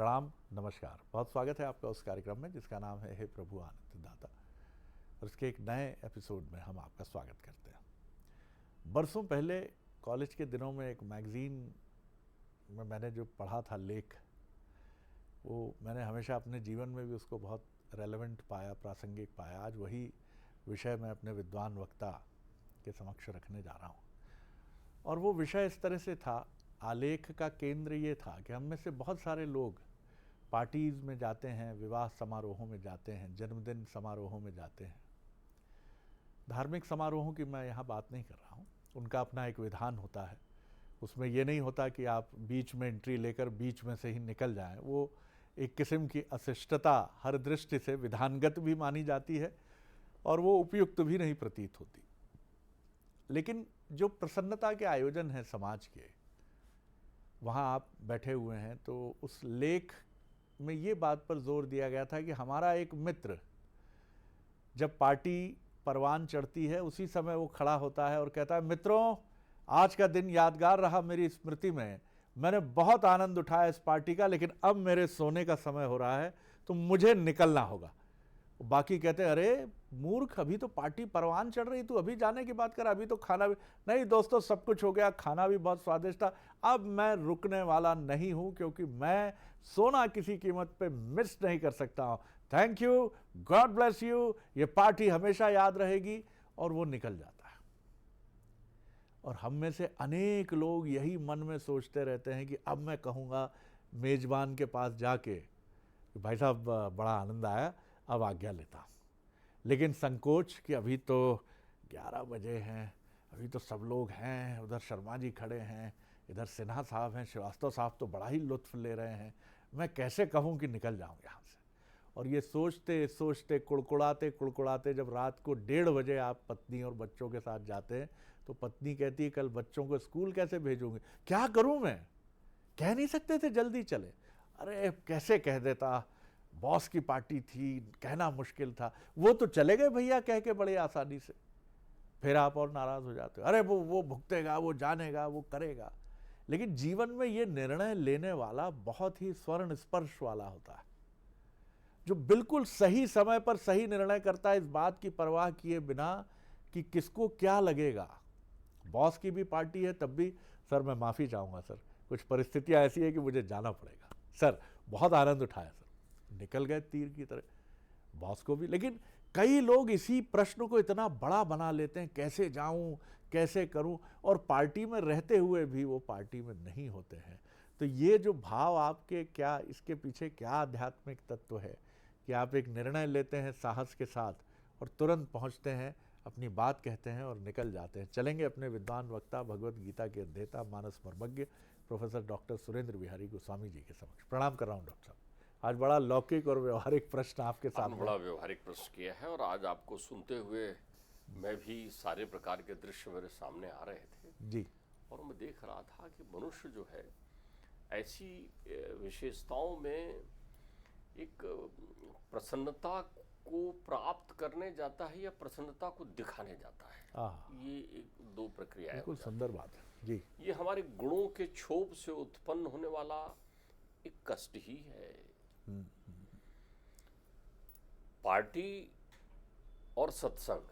प्रणाम, नमस्कार। बहुत स्वागत है आपका उस कार्यक्रम में जिसका नाम है हे प्रभु आनंद दाता, और इसके एक नए एपिसोड में हम आपका स्वागत करते हैं। बरसों पहले कॉलेज के दिनों में एक मैगज़ीन में मैंने जो पढ़ा था लेख, वो मैंने हमेशा अपने जीवन में भी उसको बहुत रेलेवेंट पाया, प्रासंगिक पाया। आज वही विषय मैं अपने विद्वान वक्ता के समक्ष रखने जा रहा हूँ। और वो विषय इस तरह से था, आलेख का केंद्र ये था कि हम में से बहुत सारे लोग पार्टीज़ में जाते हैं, विवाह समारोहों में जाते हैं, जन्मदिन समारोहों में जाते हैं। धार्मिक समारोहों की मैं यहाँ बात नहीं कर रहा हूँ, उनका अपना एक विधान होता है। उसमें ये नहीं होता कि आप बीच में एंट्री लेकर बीच में से ही निकल जाएं। वो एक किस्म की अशिष्टता हर दृष्टि से विधानगत भी मानी जाती है और वो उपयुक्त भी नहीं प्रतीत होती। लेकिन जो प्रसन्नता के आयोजन हैं समाज के, वहाँ आप बैठे हुए हैं, तो उस लेख में ये बात पर जोर दिया गया था कि हमारा एक मित्र जब पार्टी परवान चढ़ती है उसी समय वो खड़ा होता है और कहता है, मित्रों आज का दिन यादगार रहा मेरी स्मृति में, मैंने बहुत आनंद उठाया इस पार्टी का, लेकिन अब मेरे सोने का समय हो रहा है तो मुझे निकलना होगा। बाकी कहते हैं, अरे मूर्ख, अभी तो पार्टी परवान चढ़ रही, तू अभी जाने की बात कर, अभी तो खाना भी नहीं। दोस्तों, सब कुछ हो गया, खाना भी बहुत स्वादिष्ट था, अब मैं रुकने वाला नहीं हूं क्योंकि मैं सोना किसी कीमत पे मिस नहीं कर सकता हूं। Thank you, God bless you, ये पार्टी हमेशा याद रहेगी। और वो निकल जाता है। और हम में से अनेक लोग यही मन में सोचते रहते हैं कि अब मैं कहूँगा मेजबान के पास जाके, भाई साहब बड़ा आनंद आया, अब आज्ञा लेता हूँ। लेकिन संकोच कि अभी तो 11 बजे हैं, अभी तो सब लोग हैं, उधर शर्मा जी खड़े हैं, इधर सिन्हा साहब हैं, श्रीवास्तव साहब तो बड़ा ही लुत्फ ले रहे हैं, मैं कैसे कहूँ कि निकल जाऊँ यहाँ से। और ये सोचते सोचते कुड़कुड़ाते कुड़कुड़ाते जब रात को 1:30 बजे आप पत्नी और बच्चों के साथ जाते हैं, तो पत्नी कहती है, कल बच्चों को स्कूल कैसे भेजूँगी, क्या करूँ मैं, कह नहीं सकते थे जल्दी चले। अरे कैसे कह देता, बॉस की पार्टी थी, कहना मुश्किल था। वो तो चले गए भैया कह के बड़े आसानी से। फिर आप और नाराज हो जाते हो, अरे वो भुगतेगा, वो जानेगा, वो करेगा। लेकिन जीवन में ये निर्णय लेने वाला बहुत ही स्वर्ण स्पर्श वाला होता है, जो बिल्कुल सही समय पर सही निर्णय करता है, इस बात की परवाह किए बिना कि किसको क्या लगेगा। बॉस की भी पार्टी है तब भी, सर मैं माफ़ी चाहूँगा सर, कुछ परिस्थितियाँ ऐसी है कि मुझे जाना पड़ेगा सर, बहुत आनंद उठाया सर, निकल गए तीर की तरह बॉस को भी। लेकिन कई लोग इसी प्रश्न को इतना बड़ा बना लेते हैं, कैसे जाऊं, कैसे करूं, और पार्टी में रहते हुए भी वो पार्टी में नहीं होते हैं। तो ये जो भाव आपके, क्या इसके पीछे क्या आध्यात्मिक तत्व है कि आप एक निर्णय लेते हैं साहस के साथ और तुरंत पहुंचते हैं, अपनी बात कहते हैं और निकल जाते हैं। चलेंगे अपने विद्वान वक्ता, भगवत गीता के अध्येता, मानस मर्मज्ञ प्रोफेसर डॉक्टर सुरेंद्र बिहारी गोस्वामी जी के समक्ष। प्रणाम कर रहा हूँ डॉक्टर साहब। आज बड़ा लौकिक और व्यवहारिक प्रश्न आपके सामने, बड़ा व्यवहारिक प्रश्न किया है, और आज आपको सुनते हुए मैं भी सारे प्रकार के दृश्य मेरे सामने आ रहे थे जी। और मैं देख रहा था कि मनुष्य जो है ऐसी विशेषताओं में एक प्रसन्नता को प्राप्त करने जाता है या प्रसन्नता को दिखाने जाता है। ये एक दो प्रक्रिया है। बिल्कुल सुंदर बात है जी। ये हमारे गुणों के क्षोभ से उत्पन्न होने वाला एक कष्ट ही है। पार्टी और सत्संग,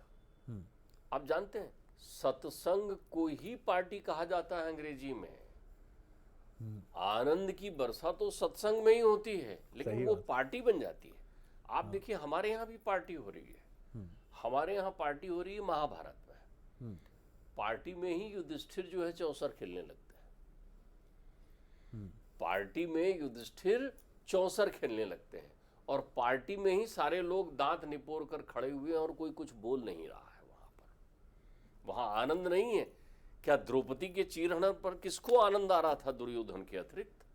आप जानते हैं सत्संग को ही पार्टी कहा जाता है अंग्रेजी में। आनंद की वर्षा तो सत्संग में ही होती है, लेकिन वो पार्टी बन जाती है। आप देखिए, हमारे यहाँ भी पार्टी हो रही है, हमारे यहाँ पार्टी हो रही है महाभारत में। पार्टी में ही युधिष्ठिर जो है चौसर खेलने लगते हैं, पार्टी में युधिष्ठिर चौसर खेलने लगते हैं, और पार्टी में ही सारे लोग दांत निपोर कर खड़े हुए हैं और कोई कुछ बोल नहीं रहा है। वहां पर वहां आनंद नहीं है। क्या द्रौपदी के चीरहरण पर किसको आनंद आ रहा था दुर्योधन के अतिरिक्त?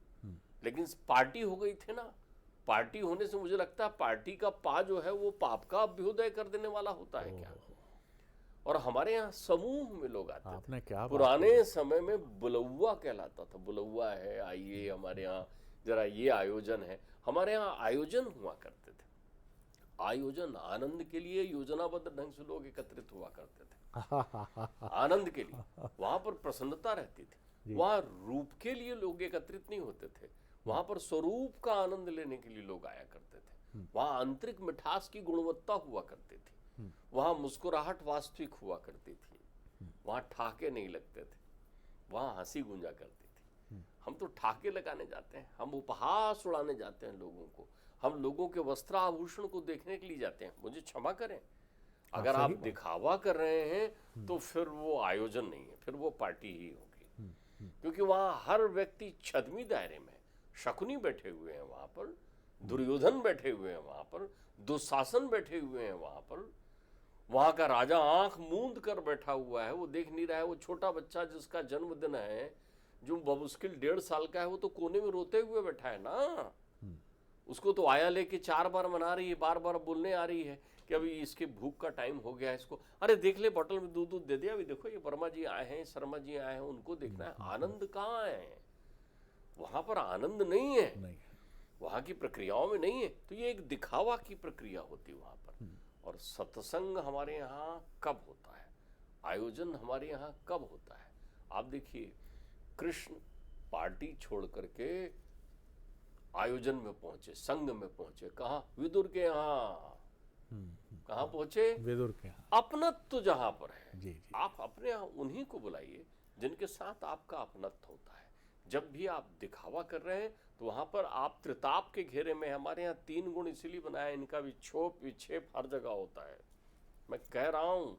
लेकिन पार्टी हो गई थी ना। पार्टी होने से मुझे लगता है पार्टी का पा जो है वो पाप का अभ्युदय कर देने वाला होता है क्या। और हमारे यहाँ समूह में लोग आते थे। क्या पुराने समय में बुलौआ कहलाता था, बुलौआ है, आइए हमारे यहाँ जरा ये आयोजन है। हमारे यहाँ आयोजन हुआ करते थे, आयोजन आनंद के लिए योजनाबद्ध ढंग से लोग एकत्रित हुआ करते थे आनंद के लिए। वहां पर प्रसन्नता रहती थी, वहां रूप के लिए लोग एकत्रित नहीं होते थे, वहां पर स्वरूप का आनंद लेने के लिए लोग आया करते थे। वहां आंतरिक मिठास की गुणवत्ता हुआ करती थी, वहां मुस्कुराहट वास्तविक हुआ करती थी, वहां ठाके नहीं लगते थे, वहां हंसी गूंजा करती थी। हम तो ठाके लगाने जाते हैं, हम उपहास उड़ाने जाते हैं लोगों को, हम लोगों के वस्त्र आभूषण को देखने के लिए जाते हैं। मुझे क्षमा करें, अगर आप दिखावा कर रहे हैं तो फिर वो आयोजन नहीं है, फिर वो पार्टी ही होगी। क्योंकि वहां हर व्यक्ति छद्मी दायरे में, शकुनी बैठे हुए हैं वहां पर, दुर्योधन बैठे हुए हैं वहां पर, दुशासन बैठे हुए हैं वहां पर, वहां का राजा आंख मूंद कर बैठा हुआ है, वो देख नहीं रहा है। वो छोटा बच्चा जिसका जन्मदिन है, जो बमुश्किल 1.5 साल का है, वो तो कोने में रोते हुए बैठा है ना। उसको तो आया लेके 4 बार मना रही है, बार बार बोलने आ रही है कि अभी इसके भूख का टाइम हो गया है, इसको अरे देख ले बोतल में दूध दे दिया, अभी देखो ये वर्मा जी आए हैं, शर्मा जी आए हैं, उनको देखना है। आनंद कहाँ है? वहां पर आनंद नहीं है, वहां की प्रक्रियाओं में नहीं है। तो ये एक दिखावा की प्रक्रिया होती है वहां पर। और सत्संग हमारे यहाँ कब होता है, आयोजन हमारे यहाँ कब होता है? आप देखिए, कृष्ण पार्टी छोड़ करके आयोजन में पहुंचे, संघ में पहुंचे। कहाँ? विदुर के यहाँ। कहाँ पहुंचे? विदुर के यहाँ। अपनत्व जहां पर है, जी, जी। आप अपने यहाँ उन्हीं को बुलाइए जिनके साथ आपका अपनत्व होता है। जब भी आप दिखावा कर रहे हैं तो वहां पर आप त्रिताप के घेरे में। हमारे यहाँ 3 गुण इसीलिए बनाया, इनका विक्षोभ विक्षेप हर जगह होता है। मैं कह रहा हूं,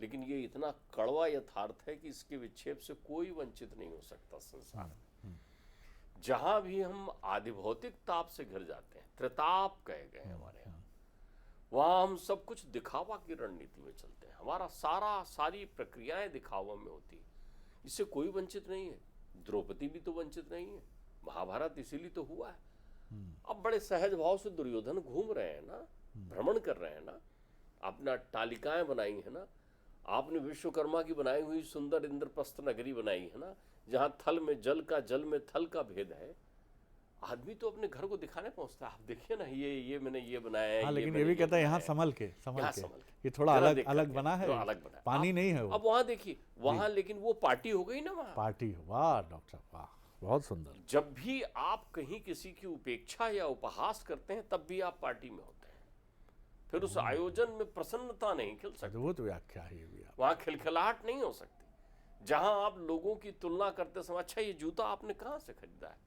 लेकिन ये इतना कड़वा यथार्थ है कि इसके विक्षेप से कोई वंचित नहीं हो सकता संसार में। जहां भी हम आधिभौतिक ताप से घिर जाते हैं, त्रिताप कहे गए हमारे यहाँ, वहां हम सब कुछ दिखावा की रणनीति में चलते हैं। हमारा सारी प्रक्रियाएं दिखावा में होती है। इससे कोई वंचित नहीं है। द्रौपदी भी तो वंचित नहीं है। महाभारत इसीलिए तो हुआ है। अब बड़े सहज भाव से दुर्योधन घूम रहे हैं ना, भ्रमण कर रहे हैं ना, अपना तालिकाएं बनाई है ना, आपने विश्वकर्मा की बनाई हुई सुंदर इंद्रप्रस्थ नगरी बनाई है ना, जहां थल में जल का, जल में थल का भेद है। आदमी तो अपने घर को दिखाने पहुंचता है। आप देखिए ना, ये मैंने ये बनाया है। हाँ, लेकिन ये भी कहता है यहाँ संभल के ये थोड़ा अलग बना है, अलग बना है, पानी नहीं है वो। अब वहां देखिए, वहां लेकिन वो पार्टी हो गई ना, वहां पार्टी। वाह डॉक्टर, वाह, बहुत सुंदर। जब भी आप कहीं किसी की उपेक्षा या उपहास करते हैं, तब भी आप पार्टी में होते हैं। फिर उस आयोजन में प्रसन्नता नहीं खिल सकती। वो तो व्याख्या है भी। वहां खिलखिलाहट नहीं हो सकती। जहां आप लोगों की तुलना करते समय, अच्छा ये जूता आपने कहां से खरीदा है,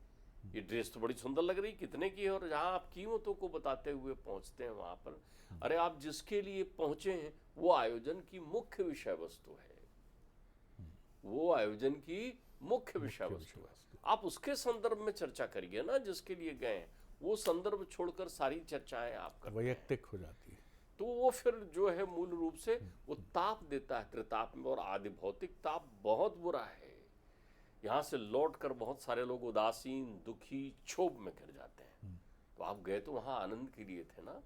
ये ड्रेस तो बड़ी सुंदर लग रही, कितने की है? और जहां आप कीमतों को बताते हुए पहुंचते हैं वहां पर, अरे आप जिसके लिए पहुंचे हैं वो आयोजन की मुख्य विषय वस्तु है, वो आयोजन की मुख्य विषय वस्तु है। आप उसके संदर्भ में चर्चा करिए ना, जिसके लिए गए हैं। वो संदर्भ छोड़कर सारी चर्चाएं आप करते हैं, वैयक्तिक हो जाती है। तो वो फिर जो है मूल रूप से वो ताप देता है त्रिताप में। और आदि भौतिक ताप बहुत बुरा है। यहाँ से लौटकर बहुत सारे लोग उदासीन, दुखी, क्षोभ में गिर जाते हैं। तो आप गए तो वहां आनंद के लिए थे ना,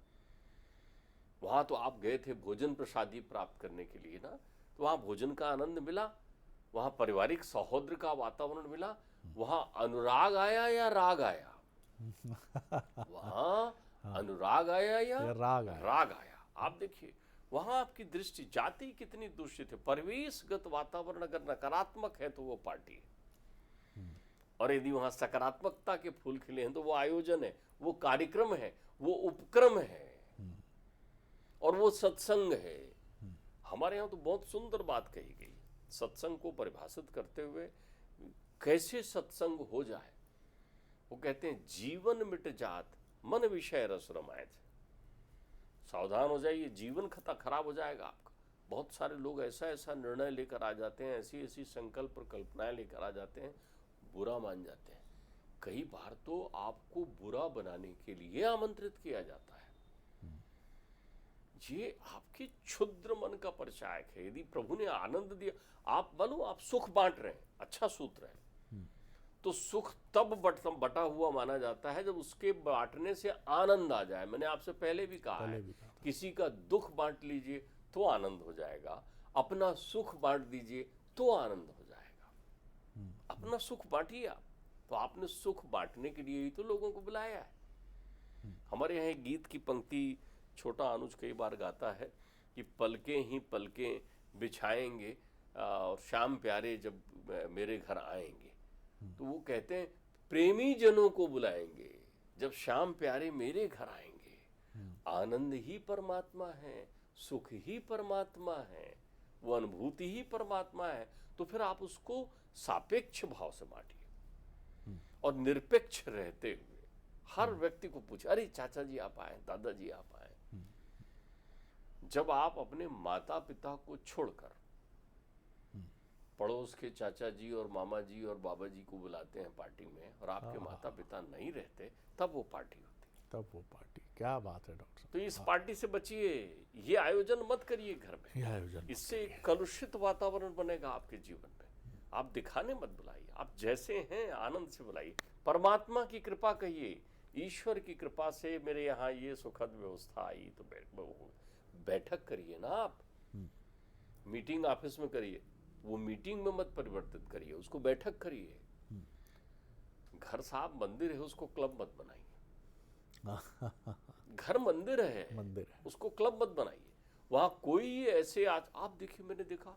वहां तो आप गए थे भोजन प्रसादी प्राप्त करने के लिए ना। तो वहां भोजन का आनंद मिला, वहां पारिवारिक सौहार्द का वातावरण मिला, वहां अनुराग आया या राग आया? वहां अनुराग आया या राग आया? आप देखिए, वहां आपकी दृष्टि, जाति कितनी दूषित है, परिवेशगत वातावरण अगर नकारात्मक है तो वो पार्टी है। और यदि वहां सकारात्मकता के फूल खिले हैं तो वो आयोजन है, वो कार्यक्रम है, वो उपक्रम है, और वो सत्संग है। हमारे यहाँ तो बहुत सुंदर बात कही गई सत्संग को परिभाषित करते हुए, कैसे सत्संग हो जाए। वो कहते हैं, जीवन मिट जात मन विषय रस रमायत। सावधान हो जाइए, जीवन खराब हो जाएगा आपका। बहुत सारे लोग ऐसा निर्णय लेकर आ जाते हैं, ऐसी संकल्प और कल्पनाएं लेकर आ जाते हैं, बुरा मान जाते हैं। कई बार तो आपको बुरा बनाने के लिए आमंत्रित किया जाता है। ये आपके क्षुद्र मन का परिचायक है। यदि प्रभु ने आनंद दिया, आप मानो आप सुख बांट रहे हैं, अच्छा सूत्र है। तो सुख तब बटा हुआ माना जाता है जब उसके बांटने से आनंद आ जाए। मैंने आपसे पहले भी कहा है, किसी का दुख बांट लीजिए तो आनंद हो जाएगा, अपना सुख बांट दीजिए तो आनंद हो जाएगा। अपना सुख बांटिए आप। तो आपने सुख बांटने के लिए ही तो लोगों को बुलाया है। हमारे यहाँ एक गीत की पंक्ति छोटा अनुज कई बार गाता है कि पलकें ही पलकें बिछाएंगे और शाम प्यारे जब मेरे घर आएंगे। तो वो कहते हैं, प्रेमी जनों को बुलाएंगे, जब श्याम प्यारे मेरे घर आएंगे। आनंद ही परमात्मा है, सुख ही परमात्मा है, वो अनुभूति ही परमात्मा है। तो फिर आप उसको सापेक्ष भाव से बांटिए और निरपेक्ष रहते हुए हर व्यक्ति को पूछे, अरे चाचा जी आप आए, दादाजी आप आए। जब आप अपने माता पिता को छोड़कर पड़ोस के चाचा जी और मामा जी और बाबा जी को बुलाते हैं पार्टी में, और आपके माता पिता नहीं रहते, तब वो पार्टी होती है। तब वो पार्टी, क्या बात है डॉक्टर साहब। तो इस पार्टी से बचिए, ये आयोजन मत करिए घर में। ये आयोजन इससे एक कलुषित वातावरण बनेगा आपके जीवन में। आप दिखाने मत बुलाइए, आप जैसे हैं आनंद से बुलाइए। परमात्मा की कृपा कहिए, ईश्वर की कृपा से मेरे यहाँ ये सुखद व्यवस्था आई, तो बैठक करिए ना। आप मीटिंग ऑफिस में करिए, वो मीटिंग में मत परिवर्तित करिए, उसको बैठक करिए। घर साहब मंदिर है, उसको क्लब मत बनाइए। घर मंदिर है, उसको क्लब मत बनाइए। वहां कोई ऐसे, आज आप देखिए, मैंने देखा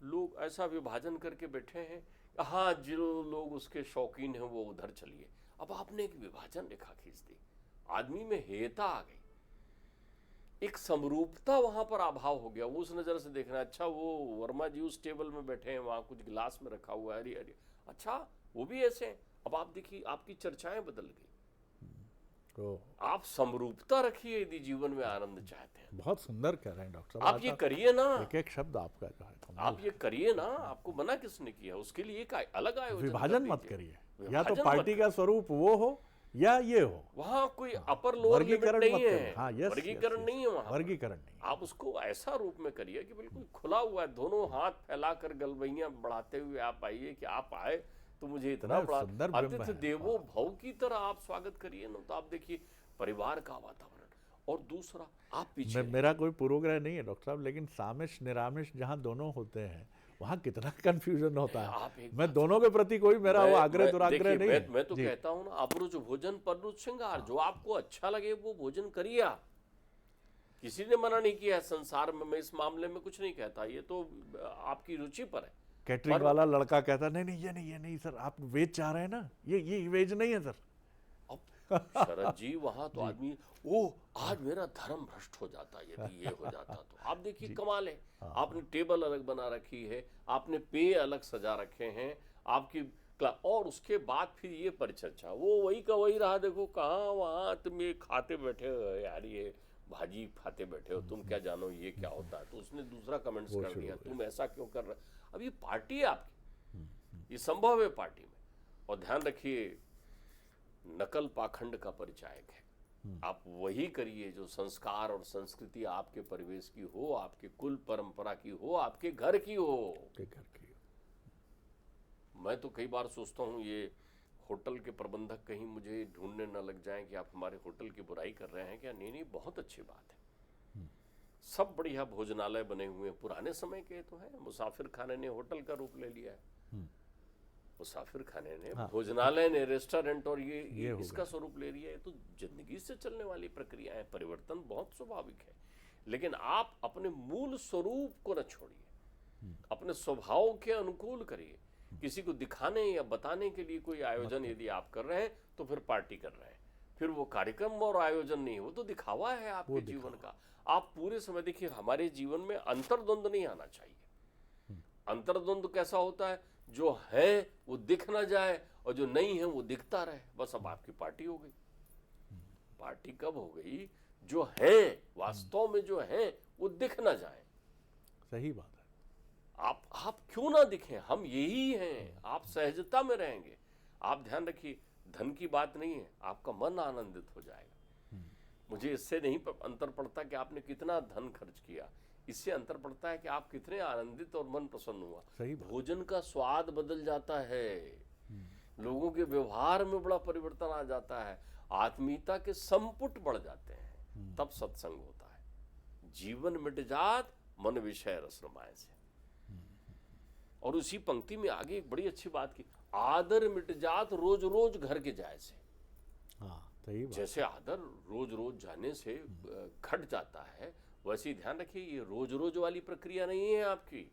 लोग ऐसा विभाजन करके बैठे हैं, हाँ जो लोग उसके शौकीन हैं वो उधर चलिए। अब आपने एक विभाजन रेखा खींच दी, आदमी में हेयता आ गई, एक समरूपता वहां पर अभाव हो गया। वो उस नजर से देखना, अच्छा वो वर्मा जी उस टेबल में बैठे हैं, वहां कुछ गिलास में रखा हुआ है, अरे अरे अच्छा वो भी ऐसे हैं। अब आप देखिए आपकी चर्चाएं बदल गई। आप समरूपता रखिए यदि जीवन में आनंद चाहते हैं। बहुत सुंदर कह रहे हैं डॉक्टर साहब, आप ये करिए ना, एक एक शब्द आपका जो है, आप ये करिए ना। आपको मना किसने किया? उसके लिए एक अलग आयोजन, विभाजन मत करिए। या तो पार्टी का स्वरूप वो हो या ये हो, वहां कोई अपर लोअर लिमिट नहीं है। हाँ, वर्गीकरण नहीं है वहां, वर्गीकरण नहीं। आप उसको ऐसा रूप में करिए कि बिल्कुल खुला हुआ है, दोनों हाथ फैलाकर गलबैयां बढ़ाते हुए आप आइए कि आप आए तो मुझे इतना बड़ा अतिथि देवो भव की तरह आप स्वागत करिए ना। तो आप देखिए परिवार का वातावरण। और दूसरा, आप पीछे, मेरा कोई पूर्वग्रह नहीं है डॉक्टर साहब, लेकिन सामिश निरामिश जहाँ दोनों होते हैं वहाँ कितना कंफ्यूजन होता है। मैं दोनों के प्रति कोई मेरा वो आग्रह दुराग्रह नहीं है। मैं तो कहता हूँ ना, अपरुच भोजन पररुच श्रृंगार। जो आपको अच्छा लगे वो भोजन करिए आप। किसी ने मना नहीं किया है संसार में, मैं इस मामले में कुछ नहीं कहता, ये तो आपकी रुचि पर है। कैटरिंग वाला लड़का कहता नहीं ये नहीं सर, आप वेज चाह रहे हैं ना, ये वेज नहीं है सर। शरद जी वहां तो आदमी, ओ आज मेरा धर्म भ्रष्ट हो जाता यदि ये हो जाता तो। आप देखिए कमाल है, आपने टेबल अलग बना रखी है, आपने पेय अलग सजा रखे हैं आपकी, और उसके बाद फिर ये परिचर्चा, वो वही का वही रहा। देखो कहाँ वहाँ तुम ये खाते बैठे हो यार, ये भाजी खाते बैठे हो, तुम क्या जानो ये क्या होता है। तो उसने दूसरा कमेंट्स कर दिया, तुम ऐसा क्यों कर रहे। अब ये पार्टी है आपकी, ये संभव है पार्टी में। और ध्यान रखिए, नकल पाखंड का परिचायक है। आप वही करिए जो संस्कार और संस्कृति आपके परिवेश की हो, आपके कुल परंपरा की हो, आपके घर की हो। मैं तो कई बार सोचता हूँ ये होटल के प्रबंधक कहीं मुझे ढूंढने न लग जाएं कि आप हमारे होटल की बुराई कर रहे हैं क्या। नहीं, बहुत अच्छी बात है। सब बढ़िया भोजनालय बने हुए हैं, पुराने समय के तो है। मुसाफिर खाने ने होटल का रूप ले लिया है, मुसाफिर खाने ने, भोजनालय ने रेस्टोरेंट, और ये इसका स्वरूप ले लिया है। तो जिंदगी से चलने वाली प्रक्रिया है, परिवर्तन बहुत स्वाभाविक है। लेकिन आप अपने मूल स्वरूप को न छोड़िए, अपने स्वभाव के अनुकूल करिए। किसी को दिखाने या बताने के लिए कोई आयोजन यदि आप कर रहे हैं तो फिर पार्टी कर रहे हैं, फिर वो कार्यक्रम और आयोजन नहीं, वो तो दिखावा है आपके जीवन का। आप पूरे समय देखिए, हमारे जीवन में अंतर्द्वंद नहीं आना चाहिए। अंतर्द्वंद कैसा होता है, जो है वो दिख ना जाए और जो नहीं है वो दिखता रहे। बस अब आपकी पार्टी हो गई। पार्टी कब हो गई, जो है वास्तव में जो है वो दिख ना जाए। सही बात है। आप क्यों ना दिखें, हम यही हैं। आप सहजता में रहेंगे। आप ध्यान रखिए, धन की बात नहीं है, आपका मन आनंदित हो जाएगा। मुझे इससे नहीं अंतर पड़ता कि आपने कितना धन खर्च किया, इससे अंतर पड़ता है कि आप कितने आनंदित और मन प्रसन्न हुआ। भोजन का स्वाद बदल जाता है, लोगों के व्यवहार में बड़ा परिवर्तन आ जाता है, आत्मीयता के संपुट बढ़ जाते हैं, तब सत्संग होता है। जीवन मिट जात मन विषय रस रमाए से। और उसी पंक्ति में आगे एक बड़ी अच्छी बात की, आदर मिट जात रोज रोज घर के जाए से। सही बात। जैसे आदर रोज रोज जाने से घट जाता है, वैसे ही ध्यान रखिए ये रोज रोज वाली प्रक्रिया नहीं है आपकी।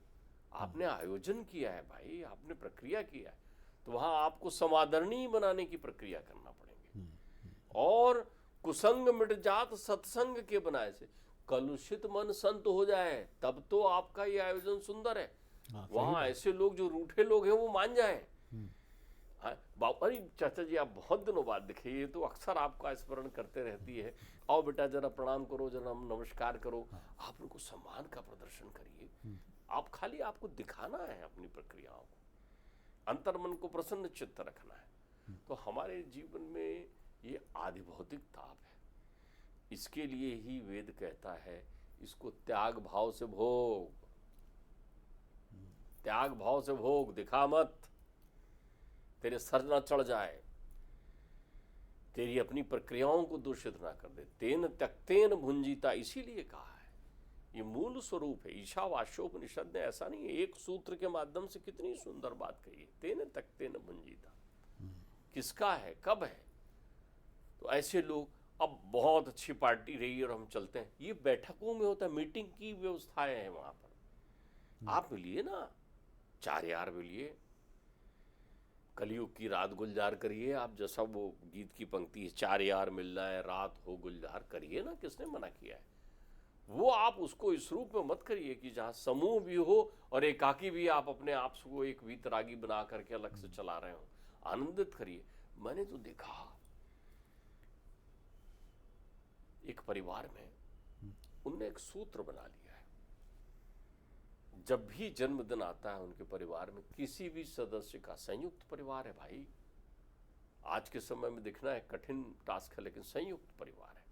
आपने आयोजन किया है भाई, आपने प्रक्रिया किया है, तो वहां आपको समादरणीय बनाने की प्रक्रिया करना पड़ेंगे। और कुसंग मिट जात सत्संग के बनाए से, कलुषित मन संत हो जाए तब तो आपका ये आयोजन सुंदर है। वहां ऐसे लोग जो रूठे लोग हैं वो मान जाएं। अरे चाचा जी आप बहुत दिनों बाद दिखे, ये तो अक्सर आपका स्मरण करते रहती है। आओ बेटा जरा प्रणाम करो, जरा नमस्कार करो। आप उनको सम्मान का प्रदर्शन करिए। आप खाली आपको दिखाना है अपनी प्रक्रियाओं को, अंतर्मन को प्रसन्न चित्त रखना है। तो हमारे जीवन में ये आदि भौतिक ताप है, इसके लिए ही वेद कहता है इसको त्याग भाव से भोग, त्याग भाव से भोग, दिखा मत, तेरे सर ना चढ़ जाए, तेरी अपनी प्रक्रियाओं को दूषित ना कर दे। तेन त्यक्तेन भुंजीता, इसीलिए कहा है, ये मूल स्वरूप है। ईशावास्योपनिषद ने ऐसा नहीं है, एक सूत्र के माध्यम से कितनी सुंदर बात कही है, तेन त्यक्तेन भुंजीता। किसका है, कब है? तो ऐसे लोग, अब बहुत अच्छी पार्टी रही और हम चलते हैं, ये बैठकों में होता है, मीटिंग की व्यवस्थाएं हैं वहां पर। आप मिलिए ना, 4 यार मिलिए, कलयुग की रात गुलजार करिए। आप जैसा वो गीत की पंक्ति है, 4 यार मिलना है रात हो गुलजार, करिए ना, किसने मना किया है? वो आप उसको इस रूप में मत करिए कि जहां समूह भी हो और एकाकी भी आप अपने आप को एक वीतरागी बना करके अलग से चला रहे हो। आनंदित करिए। मैंने तो देखा एक परिवार में उनने एक सूत्र बना लिया है, जब भी जन्मदिन आता है उनके परिवार में, किसी भी सदस्य का, संयुक्त परिवार है भाई, आज के समय में दिखना है कठिन टास्क है, लेकिन संयुक्त परिवार है।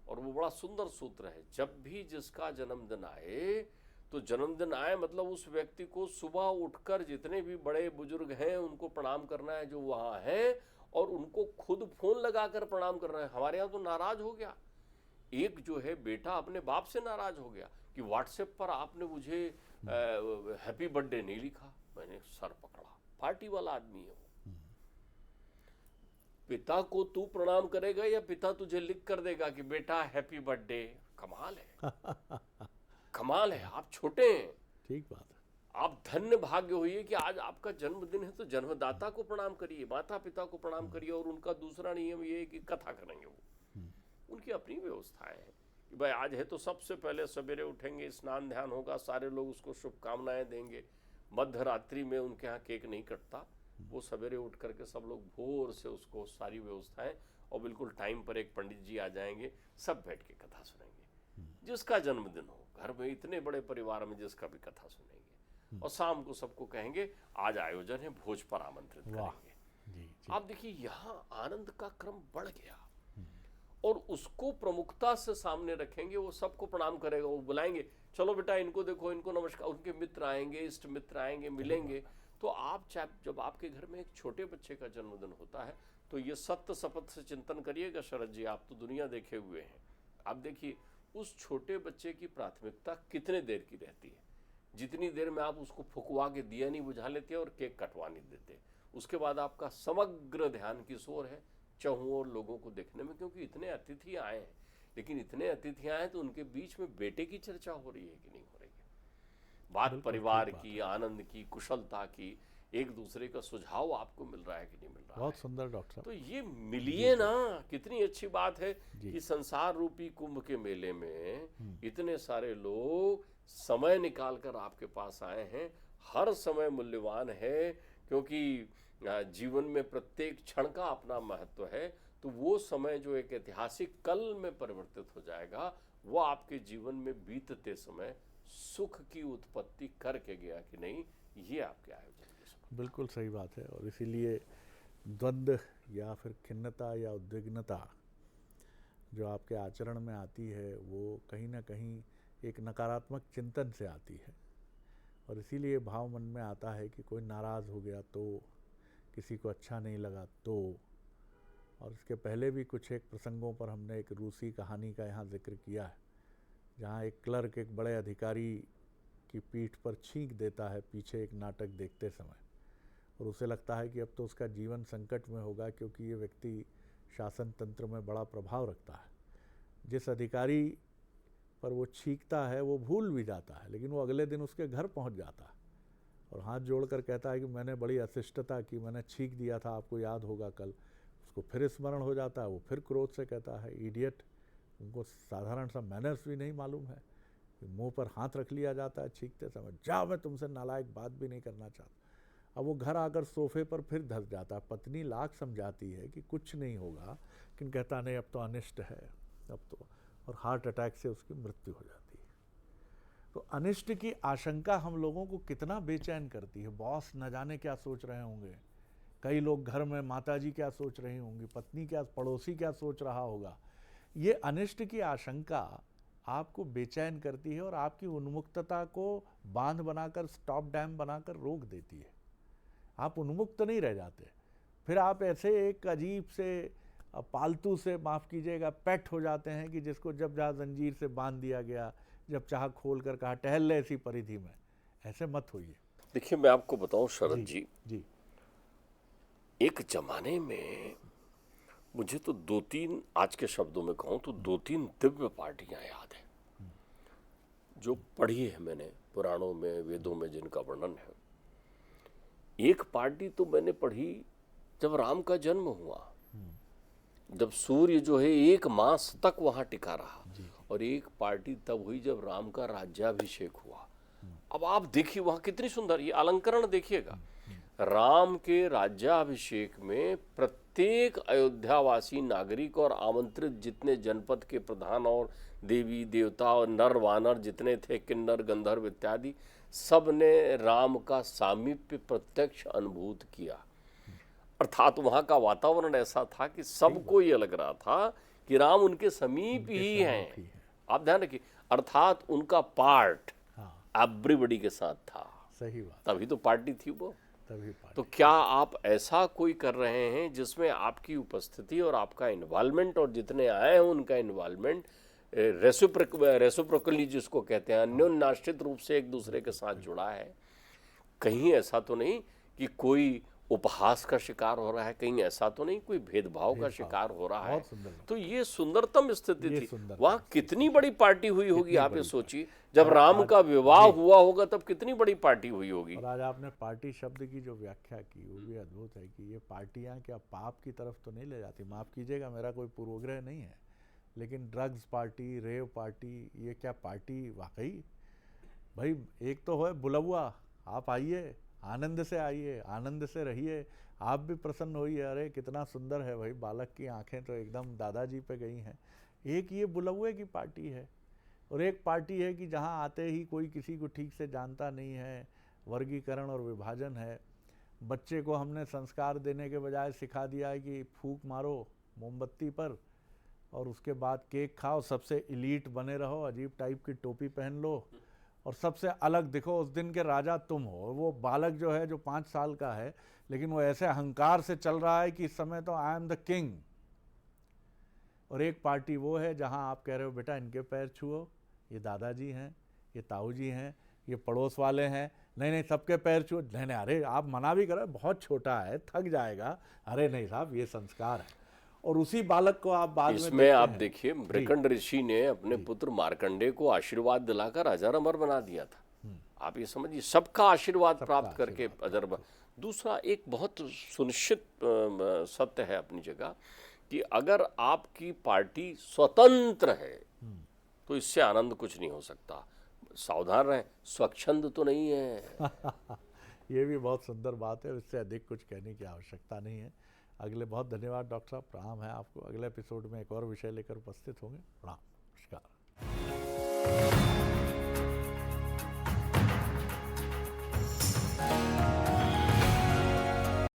और वो बड़ा सुंदर सूत्र है, जब भी जिसका जन्मदिन आए, तो जन्मदिन आए मतलब उस व्यक्ति को सुबह उठकर जितने भी बड़े बुजुर्ग हैं उनको प्रणाम करना है जो वहां है, और उनको खुद फोन लगाकर प्रणाम करना है। हमारे यहाँ तो नाराज हो गया, एक जो है बेटा अपने बाप से नाराज हो गया कि व्हाट्सएप पर आपने मुझे हैप्पी बर्थडे नहीं लिखा। मैंने सर पकड़ा, पार्टी वाला आदमी है वो। पिता को तू प्रणाम करेगा या पिता तुझे लिख कर देगा कि बेटा हैप्पी बर्थडे? कमाल है, कमाल है। आप छोटे हैं, ठीक बात है। आप धन्य भाग्य होइए कि आज आपका जन्मदिन है, तो जन्मदाता को प्रणाम करिए, माता पिता को प्रणाम करिए। और उनका दूसरा नियम ये है कि कथा करेंगे वो, उनकी अपनी व्यवस्थाएं हैं कि भाई आज है तो सबसे पहले सवेरे उठेंगे, स्नान ध्यान होगा, सारे लोग उसको शुभकामनाएं देंगे। मध्य रात्रि में उनके यहाँ केक नहीं कटता, वो सवेरे उठ करके सब लोग भोर से उसको सारी व्यवस्थाएं, और बिल्कुल टाइम पर एक पंडित जी आ जाएंगे, सब बैठ के कथा सुनेंगे। जिसका जन्मदिन हो घर में, इतने बड़े परिवार में जिसका भी कथा सुनेंगे, और शाम को सबको कहेंगे आज आयोजन है, भोज पर आमंत्रित करेंगे। जी। आप देखिए यहाँ आनंद का क्रम बढ़ गया, और उसको प्रमुखता से सामने रखेंगे। वो सबको प्रणाम करेगा, वो बुलाएंगे, चलो बेटा इनको देखो, इनको नमस्कार, उनके मित्र आएंगे, इष्ट मित्र आएंगे, मिलेंगे। तो आप जब आपके घर में एक छोटे बच्चे का जन्मदिन होता है, तो ये सत्य शपथ से चिंतन करिएगा शरद जी, आप तो दुनिया देखे हुए हैं। आप देखिए उस छोटे बच्चे की प्राथमिकता कितने देर की रहती है, जितनी देर में आप उसको फुकवा के दिया नहीं बुझा लेते और केक कटवा नहीं देते, उसके बाद आपका समग्र ध्यान किस ओर है, चहुओं और लोगों को देखने में, क्योंकि इतने अतिथि आए हैं। लेकिन इतने अतिथि आए तो उनके बीच में बेटे की चर्चा हो रही है कि नहीं हो रही है, बात परिवार की, आनंद की, कुशलता की, एक दूसरे का सुझाव आपको मिल रहा है कि नहीं मिल रहा है। बहुत सुंदर डॉक्टर साहब। तो ये मिलिए ना, कितनी अच्छी बात है कि संसार रूपी कुंभ के मेले में इतने सारे लोग समय निकाल कर आपके पास आए हैं। हर समय मूल्यवान है, क्योंकि जीवन में प्रत्येक क्षण का अपना महत्व है। तो वो समय जो एक ऐतिहासिक कल में परिवर्तित हो जाएगा, वो आपके जीवन में बीतते समय सुख की उत्पत्ति करके गया कि नहीं, ये आपके आयोजन के। बिल्कुल सही बात है। और इसीलिए द्वंद्व या फिर खिन्नता या उद्विग्नता जो आपके आचरण में आती है, वो कहीं ना कहीं एक नकारात्मक चिंतन से आती है। और इसीलिए भाव मन में आता है कि कोई नाराज़ हो गया तो, किसी को अच्छा नहीं लगा तो। और इसके पहले भी कुछ एक प्रसंगों पर हमने एक रूसी कहानी का यहाँ जिक्र किया है, जहाँ एक क्लर्क एक बड़े अधिकारी की पीठ पर छींक देता है पीछे एक नाटक देखते समय, और उसे लगता है कि अब तो उसका जीवन संकट में होगा, क्योंकि ये व्यक्ति शासन तंत्र में बड़ा प्रभाव रखता है। जिस अधिकारी पर वो छींकता है वो भूल भी जाता है, लेकिन वो अगले दिन उसके घर पहुंच जाता है और हाथ जोड़कर कहता है कि मैंने बड़ी अशिष्टता की, मैंने छींक दिया था, आपको याद होगा कल। उसको फिर स्मरण हो जाता है, वो फिर क्रोध से कहता है इडियट। उनको साधारण सा मैनर्स भी नहीं मालूम है, मुंह पर हाथ रख लिया जाता है छींकते समय, जा मैं तुमसे नालायक बात भी नहीं करना चाहता। अब वो घर आकर सोफे पर फिर धस जाता है। पत्नी लाख समझाती है कि कुछ नहीं होगा, लेकिन कहता नहीं अब तो अनिष्ट है, अब तो, और हार्ट अटैक से उसकी मृत्यु हो जाती है। तो अनिष्ट की आशंका हम लोगों को कितना बेचैन करती है। बॉस न जाने क्या सोच रहे होंगे, कई लोग घर में माताजी क्या सोच रही होंगी, पत्नी क्या, पड़ोसी क्या सोच रहा होगा। ये अनिष्ट की आशंका आपको बेचैन करती है और आपकी उन्मुक्तता को बांध बनाकर, स्टॉप डैम बनाकर रोक देती है। आप उन्मुक्त नहीं रह जाते, फिर आप ऐसे एक अजीब से पालतू से, माफ़ कीजिएगा, पेट हो जाते हैं कि जिसको जब जहाँ जंजीर से बांध दिया गया, जब चाह खोल कर कहा टहल ले ऐसी परिधि में। ऐसे मत होइए। देखिए मैं आपको बताऊं शरद जी, जी एक जमाने में मुझे तो 2-3, आज के शब्दों में कहूं तो 2-3 दिव्य पार्टियां याद हैं जो पढ़ी है मैंने पुराणों में, वेदों में जिनका वर्णन है। एक पार्टी तो मैंने पढ़ी जब राम का जन्म हुआ, जब सूर्य जो है 1 मास तक वहां टिका रहा, और एक पार्टी तब हुई जब राम का राज्याभिषेक हुआ। अब आप देखिए वहां कितनी सुंदर, ये अलंकरण देखिएगा। राम के राज्याभिषेक में प्रत्येक अयोध्यावासी नागरिक और आमंत्रित जितने जनपद के प्रधान और देवी देवता और नर वानर जितने थे, किन्नर गंधर्व इत्यादि, सब ने राम का सामीप्य प्रत्यक्ष अनुभूत किया। अर्थात वहां का वातावरण ऐसा था कि सबको ये लग रहा था कि राम उनके समीप ही हैं। आप ध्यान रखिए, अर्थात उनका पार्ट एवरीबॉडी के साथ था। सही बात, तभी तो पार्टी थी वो। तभी तो क्या आप ऐसा कोई कर रहे हैं जिसमें आपकी उपस्थिति और आपका इन्वॉल्वमेंट और जितने आए हैं उनका इन्वॉल्वमेंट रेसिप्रोकली जिसको कहते हैं, अन्योन्याश्रित रूप से एक दूसरे के साथ जुड़ा है? कहीं ऐसा तो नहीं कि कोई उपहास का शिकार हो रहा है, कहीं ऐसा तो नहीं कोई भेदभाव का शिकार हो रहा है। तो ये सुंदरतम स्थिति थी। वहां कितनी बड़ी पार्टी हुई होगी, आप ये सोचिए। जब राम का विवाह हुआ होगा तब कितनी बड़ी पार्टी हुई होगी। और आज आपने पार्टी शब्द की जो व्याख्या की वो भी अद्भुत है कि ये पार्टियां क्या पाप की तरफ तो नहीं ले जाती। माफ कीजिएगा, मेरा कोई पूर्वाग्रह नहीं है, लेकिन ड्रग्स पार्टी, रेव पार्टी, ये क्या पार्टी वाकई? भाई एक तो है बुलबुआ, आप आइए, आनंद से आइए, आनंद से रहिए, आप भी प्रसन्न होइए। अरे कितना सुंदर है भाई, बालक की आंखें तो एकदम दादाजी पे गई हैं। एक ये बुलबुए की पार्टी है, और एक पार्टी है कि जहां आते ही कोई किसी को ठीक से जानता नहीं है, वर्गीकरण और विभाजन है। बच्चे को हमने संस्कार देने के बजाय सिखा दिया है कि फूंक मारो मोमबत्ती पर और उसके बाद केक खाओ, सबसे इलीट बने रहो, अजीब टाइप की टोपी पहन लो और सबसे अलग दिखो, उस दिन के राजा तुम हो। वो बालक जो है, जो 5 साल का है, लेकिन वो ऐसे अहंकार से चल रहा है कि इस समय तो आई एम द किंग। और एक पार्टी वो है जहां आप कह रहे हो बेटा इनके पैर छुओ, ये दादाजी हैं, ये ताऊ जी हैं, ये पड़ोस वाले हैं, नहीं नहीं सबके पैर छुओ, नहीं नहीं, अरे आप मना भी करो, बहुत छोटा है, थक जाएगा, अरे नहीं साहब ये संस्कार है। और उसी बालक को आप बाद में इसमें आप देखिए, मृकंड ऋषि ने अपने पुत्र मार्कंडे को आशीर्वाद दिलाकर अजर अमर बना दिया था। आप ये समझिए, सबका आशीर्वाद प्राप्त करके अजर अमर। दूसरा एक बहुत सुनिश्चित सत्य है अपनी जगह कि अगर आपकी पार्टी स्वतंत्र है तो इससे आनंद कुछ नहीं हो सकता। सावधान रहें, स्वच्छंद तो नहीं है। ये भी बहुत सुंदर बात है, इससे अधिक कुछ कहने की आवश्यकता नहीं है। अगले, बहुत धन्यवाद डॉक्टर साहब, प्रणाम है आपको। अगले एपिसोड में एक और विषय लेकर उपस्थित होंगे। प्रणाम, नमस्कार।